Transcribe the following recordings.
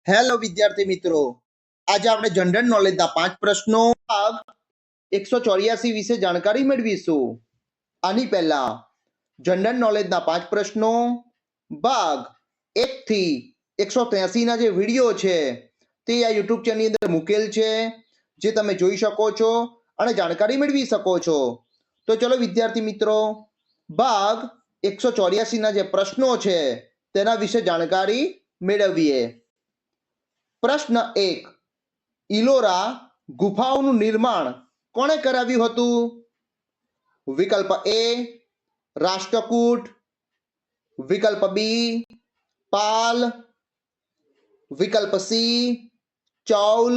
Hello વિદ્યાર્થી મિત્રો, આજે આપણે જનરલ નોલેજના 5 પ્રશ્નો ભાગ 184 વિશે જાણકારી મેળવીશું. આની પહેલા જનરલ નોલેજના 5 પ્રશ્નો ભાગ 1 થી 183 ના જે વિડિયો છે તે આ YouTube ચેનલની અંદર મૂકેલ છે, જે તમે જોઈ શકો છો અને જાણકારી મેળવી શકો છો. તો ચલો વિદ્યાર્થી મિત્રો, ભાગ 184 ના જે પ્રશ્નો છે તેના વિશે જાણકારી મેળવીએ. પ્રશ્ન 1. ઇલોરા ગુફાઓનું નિર્માણ કોણે કરાવ્યું હતું? વિકલ્પ એ રાષ્ટ્રકૂટ, વિકલ્પ બી પાલ, વિકલ્પ સી ચૌલ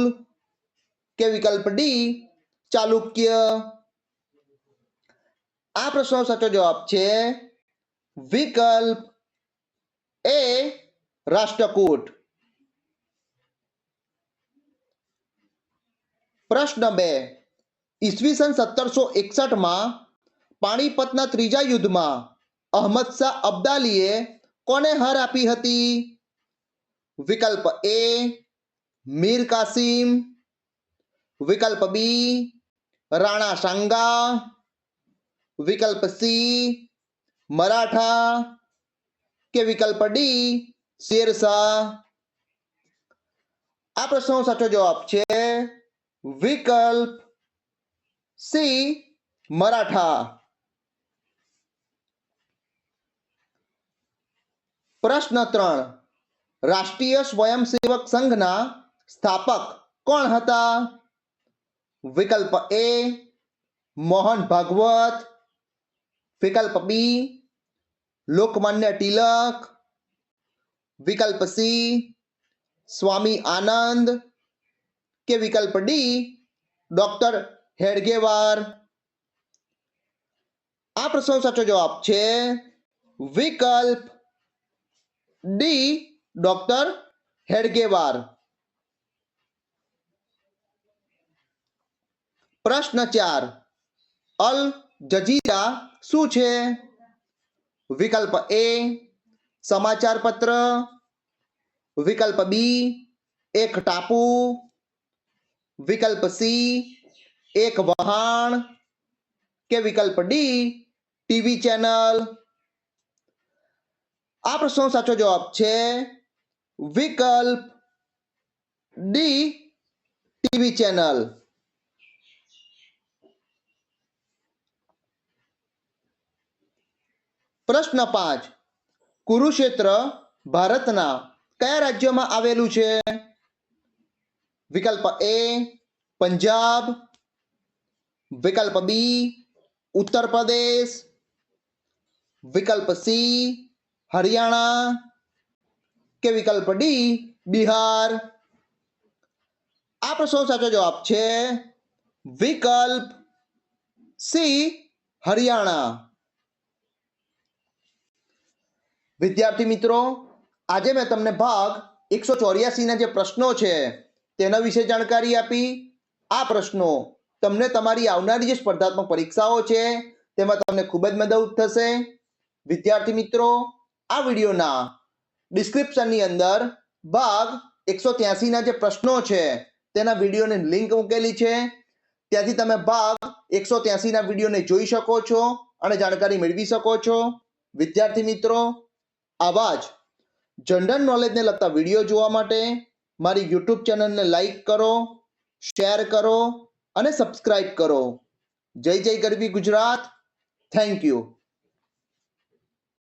કે વિકલ્પ ડી ચાલુક્ય. આ પ્રશ્નનો સાચો જવાબ છે વિકલ્પ એ રાષ્ટ્રકૂટ. પ્રશ્ન 2. ઈસવીસન 1761 માં પાણીપતના ત્રીજા યુદ્ધમાં અહમદ શાહ અબ્દાલીએ કોને હાર આપી હતી? વિકલ્પ એ મીર કાસિમ, વિકલ્પ બી રાણા સાંગા, વિકલ્પ સી મરાઠા કે વિકલ્પ ડી શેરશાહ. આ પ્રશ્નનો સાચો જવાબ છે વિકલ્પ સી મરાઠા. પ્રશ્ન 3. રાષ્ટ્રીય સ્વયંસેવક સંઘના સ્થાપક કોણ હતા? વિકલ્પ એ મોહન ભાગવત, વિકલ્પ બી લોકમાન્ય તિલક, વિકલ્પ સી સ્વામી આનંદ કે વિકલ્પ ડી ડોક્ટર હેડગેવાર. આ પ્રશ્નનો સાચો જવાબ છે વિકલ્પ ડી ડોક્ટર હેડગેવાર. પ્રશ્ન 4. અલ જઝીરા શું છે? વિકલ્પ એ સમાચાર પત્ર, વિકલ્પ બી એક ટાપુ, વિકલ્પ સી એક વહાણ કે વિકલ્પ ડી ટીવી ચેનલ. આ પ્રશ્નનો સાચો જવાબ છે વિકલ્પ ડી ટીવી ચેનલ. પ્રશ્ન 5. કુરુક્ષેત્ર ભારતના કયા રાજ્યમાં આવેલું છે? વિકલ્પ એ પંજાબ, વિકલ્પ બી ઉત્તર પ્રદેશ, વિકલ્પ સી હરિયાણા કે વિકલ્પ ડી બિહાર. આ પ્રશ્નનો સાચો જવાબ છે વિકલ્પ સી હરિયાણા. વિદ્યાર્થી મિત્રો, આજે મેં તમને ભાગ 184 ના જે પ્રશ્નો છે તેના વિશે જાણકારી આપી. આ પ્રશ્નો તમને તમારી આવનારી જે સ્પર્ધાત્મક પરીક્ષાઓ છે તેમાં તમને ખૂબ જ મદદરૂપ થશે. વિદ્યાર્થી મિત્રો, આ વિડીયોના ડિસ્ક્રિપ્શનની અંદર ભાગ 183 ના જે પ્રશ્નો છે તેના વિડીયોની લિંક મૂકેલી છે, ત્યાંથી તમે ભાગ 183 ના વિડીયોને જોઈ શકો છો અને જાણકારી મેળવી શકો છો. વિદ્યાર્થી મિત્રો, આવા જ જનરલ નોલેજને લગતા વિડીયો જોવા માટે મારી YouTube ચેનલને લાઈક કરો, શેર કરો અને સબસ્ક્રાઇબ કરો. જય જય ગરવી ગુજરાત. Thank you.